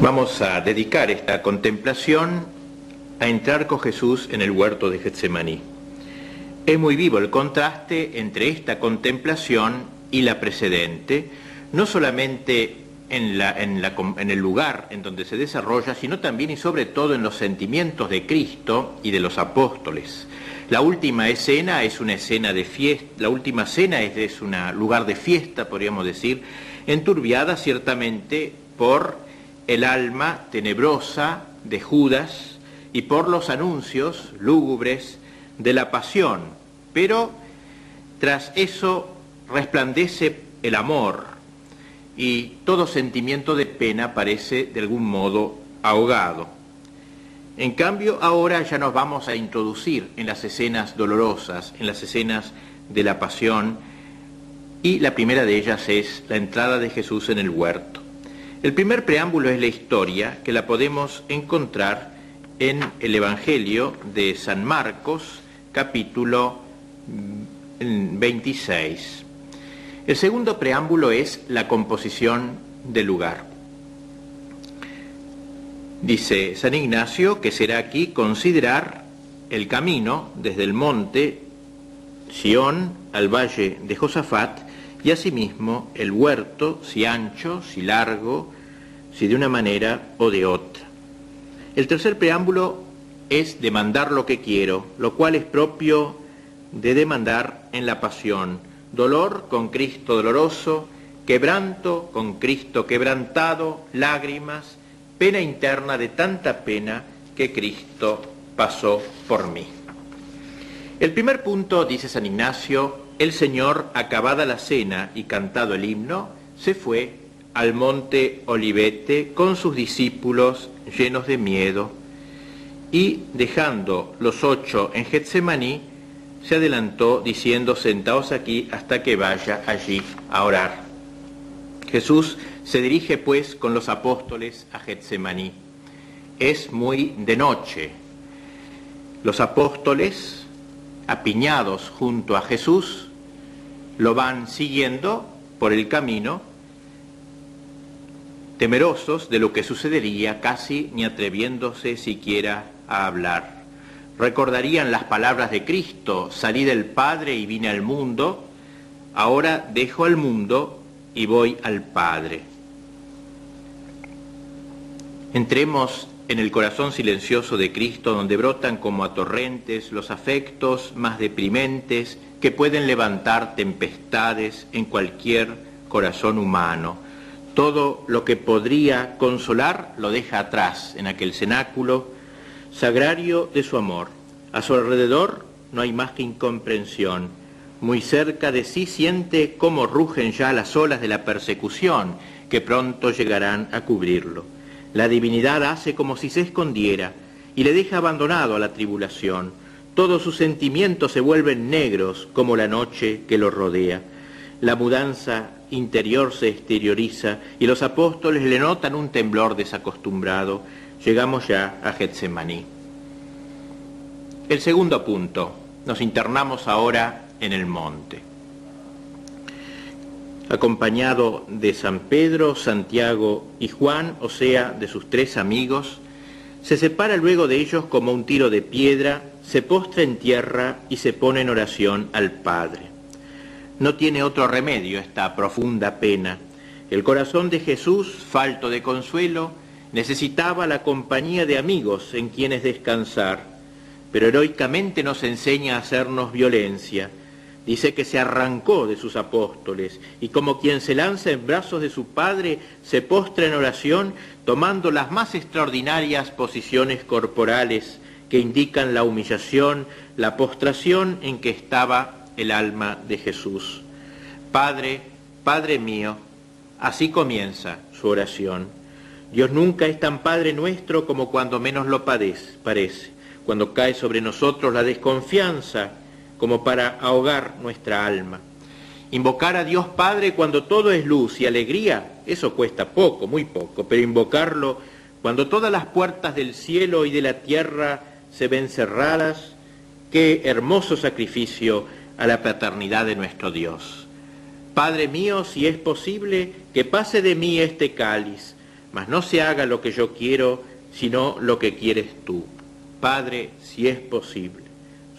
Vamos a dedicar esta contemplación a entrar con Jesús en el huerto de Getsemaní. Es muy vivo el contraste entre esta contemplación y la precedente, no solamente en el lugar en donde se desarrolla, sino también y sobre todo en los sentimientos de Cristo y de los apóstoles. La última escena es una escena de fiesta, la última cena es un lugar de fiesta, podríamos decir, enturbiada ciertamente por el alma tenebrosa de Judas y por los anuncios lúgubres de la pasión, pero tras eso resplandece el amor y todo sentimiento de pena parece de algún modo ahogado. En cambio, ahora ya nos vamos a introducir en las escenas dolorosas, en las escenas de la pasión, y la primera de ellas es la entrada de Jesús en el huerto. El primer preámbulo es la historia, que la podemos encontrar en el Evangelio de San Marcos, capítulo 26. El segundo preámbulo es la composición del lugar. Dice San Ignacio que será aquí considerar el camino desde el monte Sión al valle de Josafat, y asimismo el huerto, si ancho, si largo, si de una manera o de otra. El tercer preámbulo es demandar lo que quiero, lo cual es propio de demandar en la pasión. Dolor con Cristo doloroso, quebranto con Cristo quebrantado, lágrimas, pena interna de tanta pena que Cristo pasó por mí. El primer punto, dice San Ignacio, el Señor, acabada la cena y cantado el himno, se fue al monte Olivete con sus discípulos llenos de miedo, y dejando los 8 en Getsemaní, se adelantó diciendo: sentaos aquí hasta que vaya allí a orar. Jesús se dirige pues con los apóstoles a Getsemaní. Es muy de noche. Los apóstoles, apiñados junto a Jesús, lo van siguiendo por el camino, temerosos de lo que sucedería, casi ni atreviéndose siquiera a hablar. Recordarían las palabras de Cristo: salí del Padre y vine al mundo, ahora dejo al mundo y voy al Padre. Entremos en el corazón silencioso de Cristo, donde brotan como a torrentes los afectos más deprimentes que pueden levantar tempestades en cualquier corazón humano. Todo lo que podría consolar lo deja atrás en aquel cenáculo sagrario de su amor. A su alrededor no hay más que incomprensión. Muy cerca de sí siente cómo rugen ya las olas de la persecución que pronto llegarán a cubrirlo. La divinidad hace como si se escondiera y le deja abandonado a la tribulación. Todos sus sentimientos se vuelven negros como la noche que lo rodea. La mudanza interior se exterioriza y los apóstoles le notan un temblor desacostumbrado. Llegamos ya a Getsemaní. El segundo punto. Nos internamos ahora en el monte. Acompañado de San Pedro, Santiago y Juan, o sea, de sus 3 amigos, se separa luego de ellos como un tiro de piedra, se postra en tierra y se pone en oración al Padre. No tiene otro remedio esta profunda pena. El corazón de Jesús, falto de consuelo, necesitaba la compañía de amigos en quienes descansar, pero heroicamente nos enseña a hacernos violencia. Dice que se arrancó de sus apóstoles y como quien se lanza en brazos de su Padre, se postra en oración tomando las más extraordinarias posiciones corporales que indican la humillación, la postración en que estaba el alma de Jesús. Padre, Padre mío, así comienza su oración. Dios nunca es tan Padre nuestro como cuando menos lo parece, cuando cae sobre nosotros la desconfianza como para ahogar nuestra alma. Invocar a Dios Padre cuando todo es luz y alegría, eso cuesta poco, muy poco, pero invocarlo cuando todas las puertas del cielo y de la tierra se ven cerradas, qué hermoso sacrificio a la paternidad de nuestro Dios. Padre mío, si es posible, que pase de mí este cáliz, mas no se haga lo que yo quiero, sino lo que quieres tú. Padre, si es posible.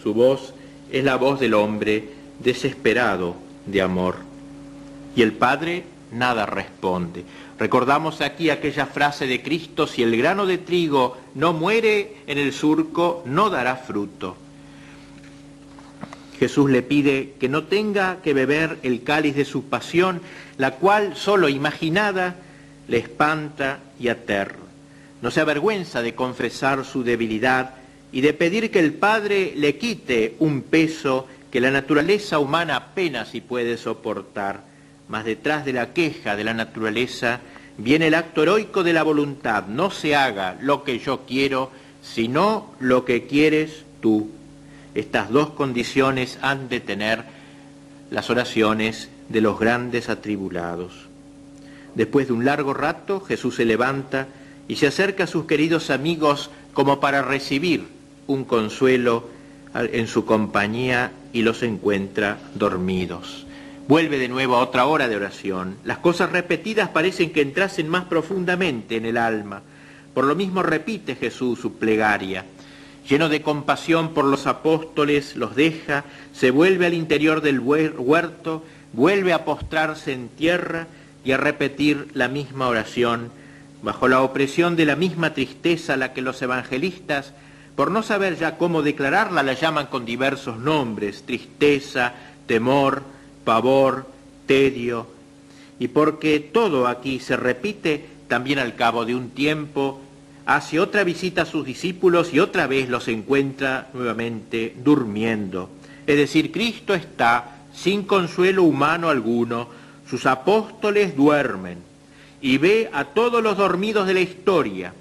Su voz es la voz del hombre desesperado de amor. Y el Padre nada responde. Recordamos aquí aquella frase de Cristo: si el grano de trigo no muere en el surco, no dará fruto. Jesús le pide que no tenga que beber el cáliz de su pasión, la cual, solo imaginada, le espanta y aterra. No se avergüenza de confesar su debilidad y de pedir que el Padre le quite un peso que la naturaleza humana apenas si puede soportar. Mas detrás de la queja de la naturaleza viene el acto heroico de la voluntad. No se haga lo que yo quiero, sino lo que quieres tú. Estas dos condiciones han de tener las oraciones de los grandes atribulados. Después de un largo rato, Jesús se levanta y se acerca a sus queridos amigos como para recibir un consuelo en su compañía, y los encuentra dormidos. Vuelve de nuevo a otra hora de oración. Las cosas repetidas parecen que entrasen más profundamente en el alma. Por lo mismo repite Jesús su plegaria. Lleno de compasión por los apóstoles, los deja, se vuelve al interior del huerto, vuelve a postrarse en tierra y a repetir la misma oración, bajo la opresión de la misma tristeza a la que los evangelistas, por no saber ya cómo declararla, la llaman con diversos nombres: tristeza, temor, pavor, tedio. Y porque todo aquí se repite, también al cabo de un tiempo hace otra visita a sus discípulos y otra vez los encuentra nuevamente durmiendo. Es decir, Cristo está sin consuelo humano alguno, sus apóstoles duermen, y ve a todos los dormidos de la historia,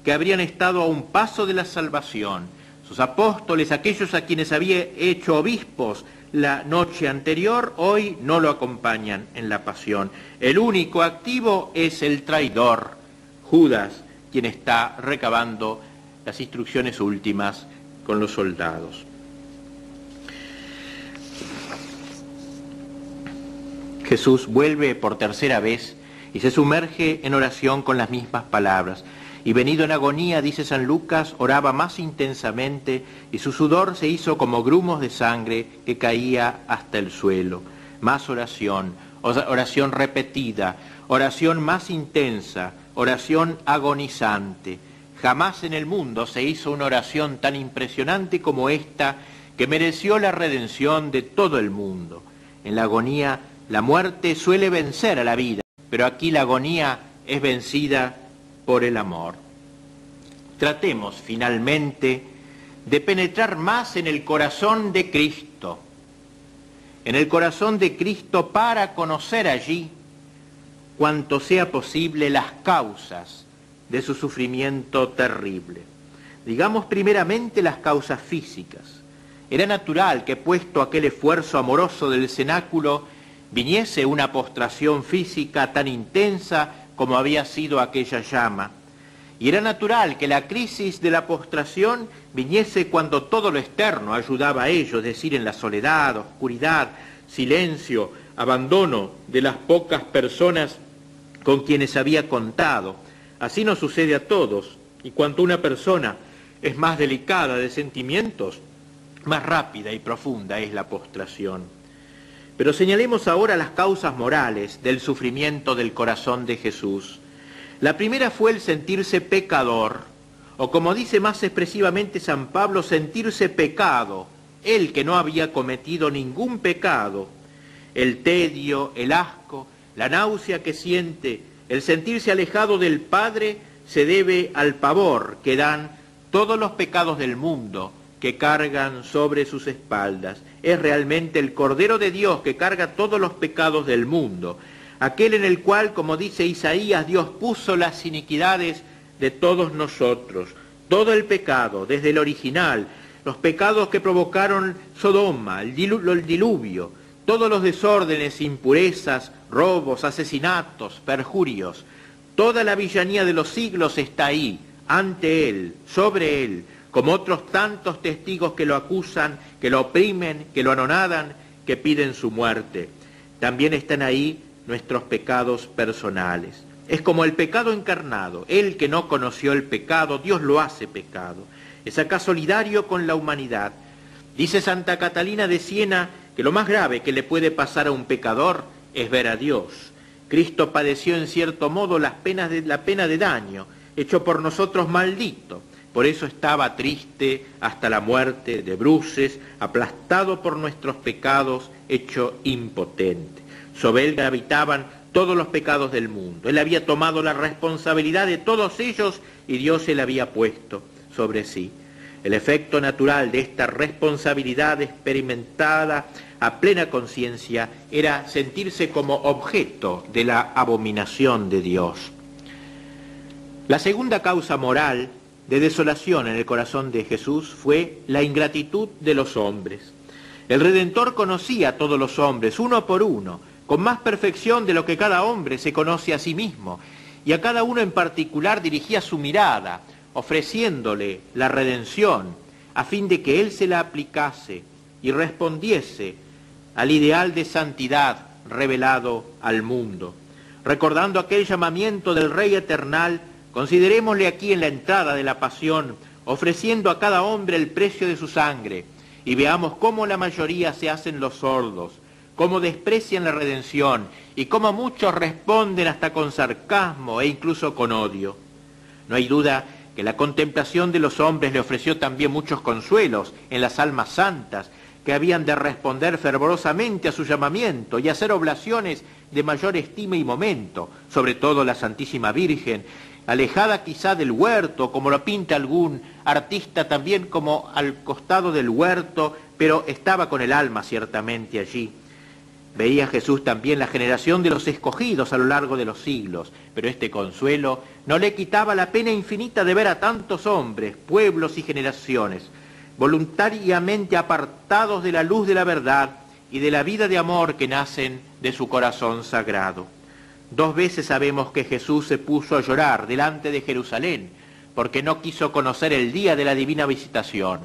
que habrían estado a un paso de la salvación. Sus apóstoles, aquellos a quienes había hecho obispos la noche anterior, hoy no lo acompañan en la pasión. El único activo es el traidor, Judas, quien está recabando las instrucciones últimas con los soldados. Jesús vuelve por tercera vez y se sumerge en oración con las mismas palabras. Y venido en agonía, dice San Lucas, oraba más intensamente y su sudor se hizo como grumos de sangre que caía hasta el suelo. Más oración, oración repetida, oración más intensa, oración agonizante. Jamás en el mundo se hizo una oración tan impresionante como esta, que mereció la redención de todo el mundo. En la agonía, la muerte suele vencer a la vida, pero aquí la agonía es vencida por el amor. Tratemos finalmente de penetrar más en el corazón de Cristo, para conocer allí, cuanto sea posible, las causas de su sufrimiento terrible. Digamos primeramente las causas físicas. Era natural que, puesto aquel esfuerzo amoroso del cenáculo, viniese una postración física tan intensa como había sido aquella llama. Y era natural que la crisis de la postración viniese cuando todo lo externo ayudaba a ello, es decir, en la soledad, oscuridad, silencio, abandono de las pocas personas con quienes había contado. Así nos sucede a todos, y cuanto una persona es más delicada de sentimientos, más rápida y profunda es la postración. Pero señalemos ahora las causas morales del sufrimiento del corazón de Jesús. La primera fue el sentirse pecador, o como dice más expresivamente San Pablo, sentirse pecado, él que no había cometido ningún pecado. El tedio, el asco, la náusea que siente, el sentirse alejado del Padre, se debe al pavor que dan todos los pecados del mundo que cargan sobre sus espaldas. Es realmente el Cordero de Dios que carga todos los pecados del mundo, aquel en el cual, como dice Isaías, Dios puso las iniquidades de todos nosotros, todo el pecado, desde el original, los pecados que provocaron Sodoma, el diluvio, todos los desórdenes, impurezas, robos, asesinatos, perjurios, toda la villanía de los siglos está ahí, ante Él, sobre Él, como otros tantos testigos que lo acusan, que lo oprimen, que lo anonadan, que piden su muerte. También están ahí nuestros pecados personales. Es como el pecado encarnado. Él que no conoció el pecado, Dios lo hace pecado. Es acá solidario con la humanidad. Dice Santa Catalina de Siena que lo más grave que le puede pasar a un pecador es ver a Dios. Cristo padeció en cierto modo la pena de daño, hecho por nosotros maldito. Por eso estaba triste hasta la muerte, de bruces, aplastado por nuestros pecados, hecho impotente. Sobre él gravitaban todos los pecados del mundo. Él había tomado la responsabilidad de todos ellos y Dios se la había puesto sobre sí. El efecto natural de esta responsabilidad experimentada a plena conciencia era sentirse como objeto de la abominación de Dios. La segunda causa moral de desolación en el corazón de Jesús fue la ingratitud de los hombres. El Redentor conocía a todos los hombres, uno por uno, con más perfección de lo que cada hombre se conoce a sí mismo, y a cada uno en particular dirigía su mirada, ofreciéndole la redención, a fin de que él se la aplicase y respondiese al ideal de santidad revelado al mundo. Recordando aquel llamamiento del Rey Eternal, considerémosle aquí en la entrada de la pasión, ofreciendo a cada hombre el precio de su sangre, y veamos cómo la mayoría se hacen los sordos, cómo desprecian la redención y cómo muchos responden hasta con sarcasmo e incluso con odio. No hay duda que la contemplación de los hombres le ofreció también muchos consuelos en las almas santas, que habían de responder fervorosamente a su llamamiento y hacer oblaciones de mayor estima y momento, sobre todo la Santísima Virgen, alejada quizá del huerto, como lo pinta algún artista también como al costado del huerto, pero estaba con el alma ciertamente allí. Veía Jesús también la generación de los escogidos a lo largo de los siglos, pero este consuelo no le quitaba la pena infinita de ver a tantos hombres, pueblos y generaciones, voluntariamente apartados de la luz de la verdad y de la vida de amor que nacen de su corazón sagrado. 2 veces sabemos que Jesús se puso a llorar delante de Jerusalén, porque no quiso conocer el día de la divina visitación,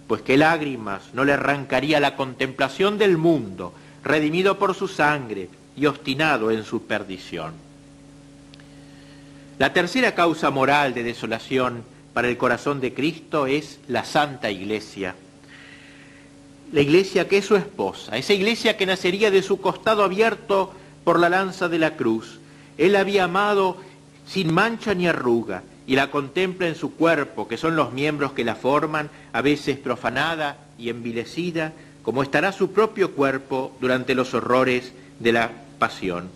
pues que lágrimas no le arrancaría la contemplación del mundo, redimido por su sangre y obstinado en su perdición. La tercera causa moral de desolación para el corazón de Cristo es la Santa Iglesia. La Iglesia que es su esposa, esa Iglesia que nacería de su costado abierto por la lanza de la cruz. Él la había amado sin mancha ni arruga y la contempla en su cuerpo, que son los miembros que la forman, a veces profanada y envilecida, como estará su propio cuerpo durante los horrores de la pasión.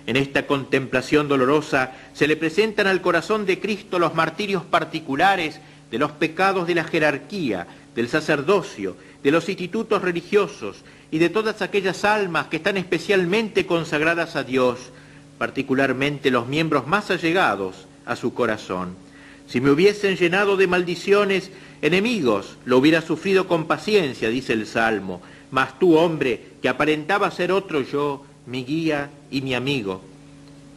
En esta contemplación dolorosa se le presentan al corazón de Cristo los martirios particulares de los pecados de la jerarquía, del sacerdocio, de los institutos religiosos y de todas aquellas almas que están especialmente consagradas a Dios, particularmente los miembros más allegados a su corazón. Si me hubiesen llenado de maldiciones enemigos, lo hubiera sufrido con paciencia, dice el Salmo, mas tú, hombre, que aparentaba ser otro yo, mi guía y mi amigo.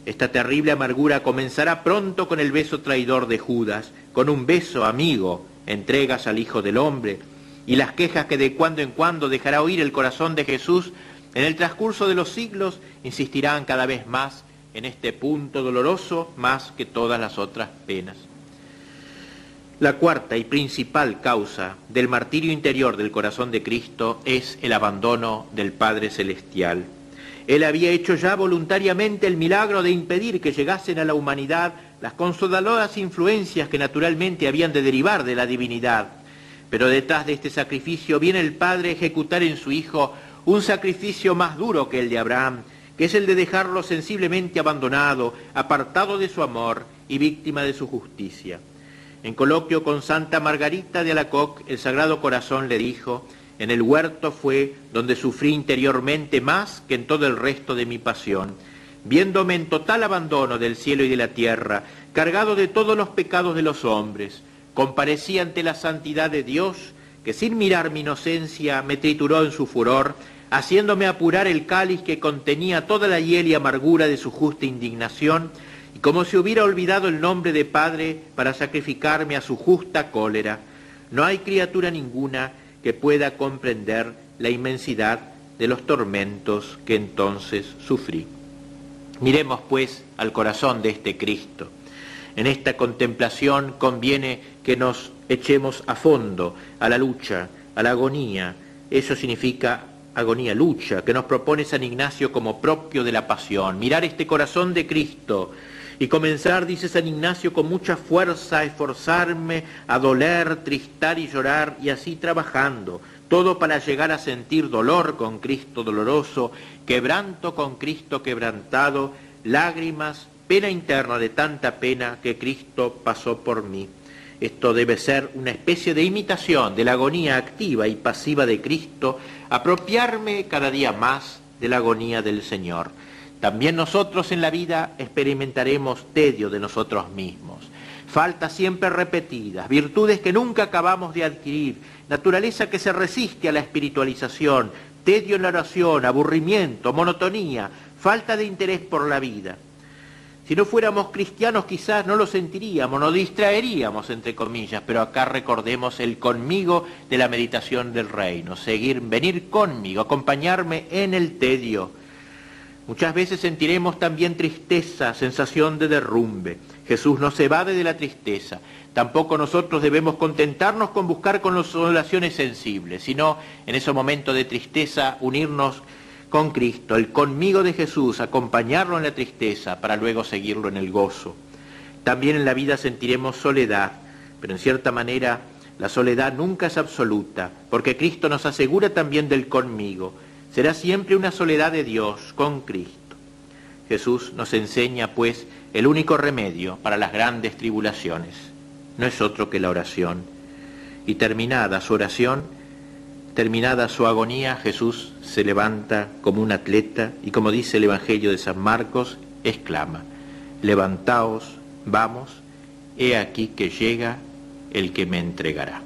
Esta terrible amargura comenzará pronto con el beso traidor de Judas, con un beso amigo, entregas al Hijo del Hombre, y las quejas que de cuando en cuando dejará oír el corazón de Jesús en el transcurso de los siglos insistirán cada vez más en este punto doloroso más que todas las otras penas. La cuarta y principal causa del martirio interior del corazón de Cristo es el abandono del Padre Celestial. Él había hecho ya voluntariamente el milagro de impedir que llegasen a la humanidad las consoladoras influencias que naturalmente habían de derivar de la divinidad. Pero detrás de este sacrificio viene el Padre a ejecutar en su Hijo un sacrificio más duro que el de Abraham, que es el de dejarlo sensiblemente abandonado, apartado de su amor y víctima de su justicia. En coloquio con Santa Margarita de Alacoque, el Sagrado Corazón le dijo: en el huerto fue donde sufrí interiormente más que en todo el resto de mi pasión, viéndome en total abandono del cielo y de la tierra, cargado de todos los pecados de los hombres. Comparecí ante la santidad de Dios, que sin mirar mi inocencia me trituró en su furor, haciéndome apurar el cáliz que contenía toda la hiel y amargura de su justa indignación, y como si hubiera olvidado el nombre de Padre para sacrificarme a su justa cólera. No hay criatura ninguna que pueda comprender la inmensidad de los tormentos que entonces sufrí. Miremos pues al corazón de este Cristo. En esta contemplación conviene que nos echemos a fondo a la lucha, a la agonía. Eso significa agonía, lucha, que nos propone San Ignacio como propio de la pasión. Mirar este corazón de Cristo y comenzar, dice San Ignacio, con mucha fuerza a esforzarme, a doler, tristar y llorar, y así trabajando, todo para llegar a sentir dolor con Cristo doloroso, quebranto con Cristo quebrantado, lágrimas, pena interna de tanta pena que Cristo pasó por mí. Esto debe ser una especie de imitación de la agonía activa y pasiva de Cristo, apropiarme cada día más de la agonía del Señor. También nosotros en la vida experimentaremos tedio de nosotros mismos, faltas siempre repetidas, virtudes que nunca acabamos de adquirir, naturaleza que se resiste a la espiritualización, tedio en la oración, aburrimiento, monotonía, falta de interés por la vida. Si no fuéramos cristianos quizás no lo sentiríamos, nos distraeríamos entre comillas, pero acá recordemos el conmigo de la meditación del reino, venir conmigo, acompañarme en el tedio. Muchas veces sentiremos también tristeza, sensación de derrumbe. Jesús no se evade de la tristeza. Tampoco nosotros debemos contentarnos con buscar consolaciones sensibles, sino en ese momento de tristeza unirnos con Cristo, el conmigo de Jesús, acompañarlo en la tristeza para luego seguirlo en el gozo. También en la vida sentiremos soledad, pero en cierta manera la soledad nunca es absoluta, porque Cristo nos asegura también del conmigo. Será siempre una soledad de Dios con Cristo. Jesús nos enseña, pues, el único remedio para las grandes tribulaciones. No es otro que la oración. Y terminada su oración, terminada su agonía, Jesús se levanta como un atleta y, como dice el Evangelio de San Marcos, exclama: levantaos, vamos, he aquí que llega el que me entregará.